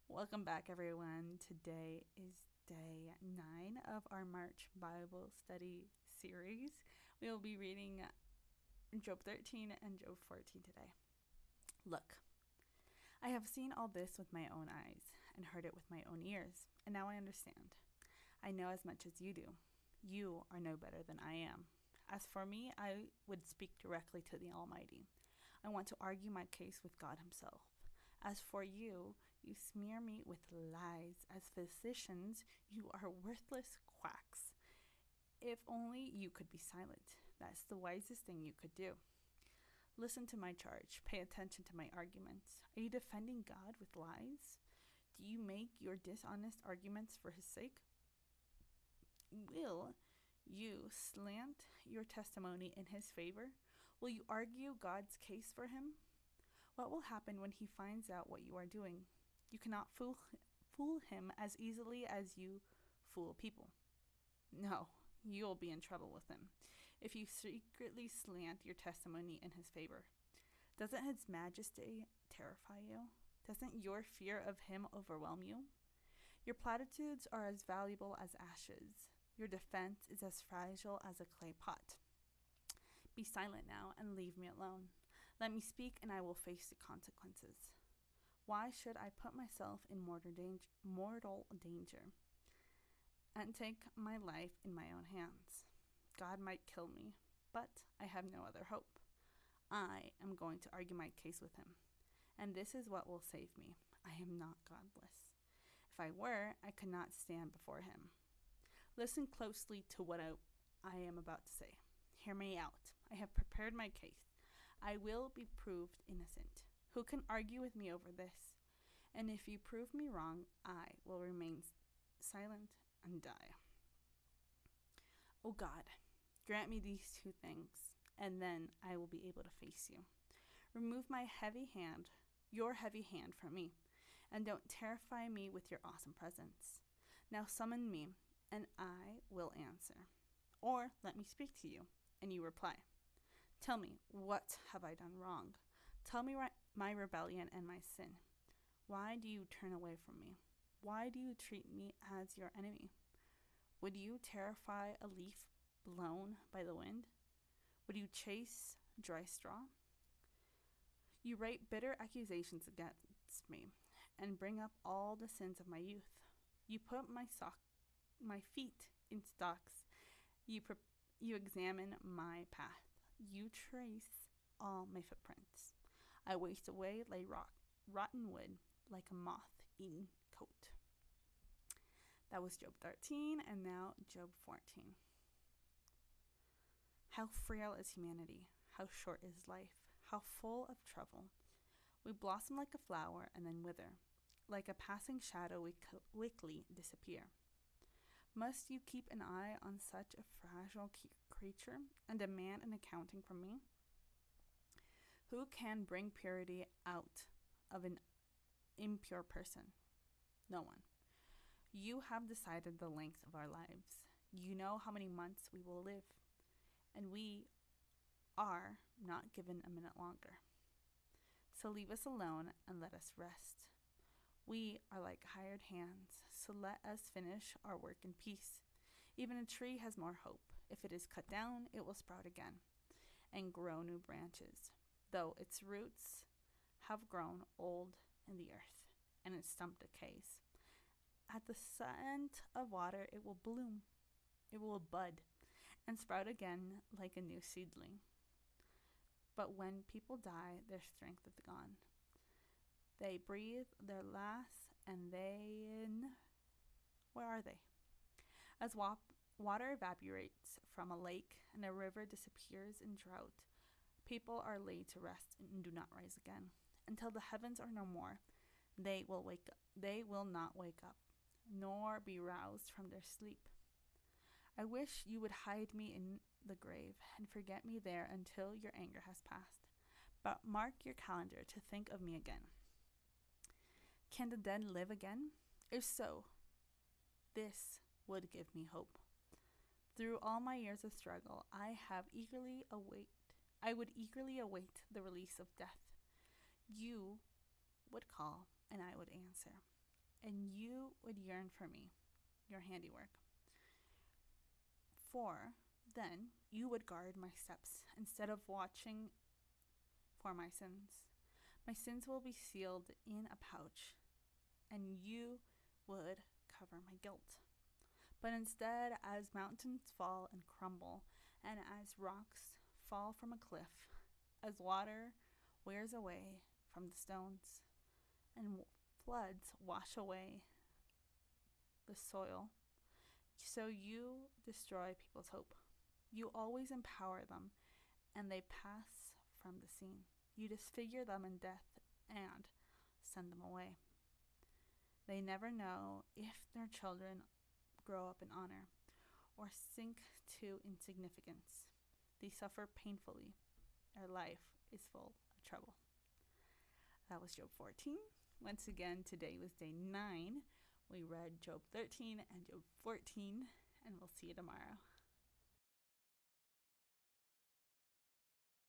Welcome back, everyone. Today is day 9 of our March Bible study series. We will be reading Job 13 and Job 14 today. Look, I have seen all this with my own eyes and heard it with my own ears, and now I understand. I know as much as you do. You are no better than I am. As for me, I would speak directly to the Almighty. I want to argue my case with God Himself. As for you, you smear me with lies. As physicians, you are worthless quacks. If only you could be silent. That's the wisest thing you could do. Listen to my charge. Pay attention to my arguments. Are you defending God with lies? Do you make your dishonest arguments for His sake? Will you slant your testimony in His favor? Will you argue God's case for Him? What will happen when He finds out what you are doing? You cannot fool Him as easily as you fool people. No, you'll be in trouble with Him if you secretly slant your testimony in His favor. Doesn't His majesty terrify you? Doesn't your fear of Him overwhelm you? Your platitudes are as valuable as ashes. Your defense is as fragile as a clay pot. Be silent now and leave me alone. Let me speak and I will face the consequences. Why should I put myself in mortal danger and take my life in my own hands? God might kill me, but I have no other hope. I am going to argue my case with Him, and this is what will save me. I am not godless. If I were, I could not stand before Him. Listen closely to what I am about to say. Hear me out. I have prepared my case. I will be proved innocent. Who can argue with me over this? And if you prove me wrong, I will remain silent and die. O God, grant me these two things, and then I will be able to face you. Remove your heavy hand from me, and don't terrify me with your awesome presence. Now summon me, and I will answer. Or let me speak to you, and you reply. Tell me, what have I done wrong? Tell me my rebellion and my sin. Why do you turn away from me? Why do you treat me as your enemy? Would you terrify a leaf blown by the wind? Would you chase dry straw? You write bitter accusations against me and bring up all the sins of my youth. You put my feet in stocks. You examine my path. You trace all my footprints. I waste away like rotten wood, like a moth-eaten coat. That was Job 13, and now Job 14. How frail is humanity. How short is life. How full of trouble. We blossom like a flower and then wither. Like a passing shadow, we quickly disappear. Must you keep an eye on such a fragile creature and demand an accounting from me? Who can bring purity out of an impure person? No one. You have decided the length of our lives. You know how many months we will live, and we are not given a minute longer. So leave us alone and let us rest. We are like hired hands, so let us finish our work in peace. Even a tree has more hope. If it is cut down, it will sprout again and grow new branches, though its roots have grown old in the earth and its stump decays. At the scent of water, it will bloom. It will bud and sprout again like a new seedling. But when people die, their strength is gone. They breathe their last, and then where are they? As water evaporates from a lake and a river disappears in drought, people are laid to rest and do not rise again. Until the heavens are no more, they will not wake up, nor be roused from their sleep. I wish you would hide me in the grave and forget me there until your anger has passed. But mark your calendar to think of me again. Can the dead live again? If so, this would give me hope. Through all my years of struggle, I would eagerly await the release of death. You would call, and I would answer, and you would yearn for me, your handiwork. For then you would guard my steps instead of watching for my sins. My sins will be sealed in a pouch, and you would cover my guilt. But instead, as mountains fall and crumble, and as rocks fall from a cliff, as water wears away from the stones, and floods wash away the soil, so you destroy people's hope. You always empower them, and they pass from the scene. You disfigure them in death and send them away. They never know if their children grow up in honor or sink to insignificance. They suffer painfully. Their life is full of trouble. That was Job 14. Once again, today was day 9. We read Job 13 and Job 14, and we'll see you tomorrow.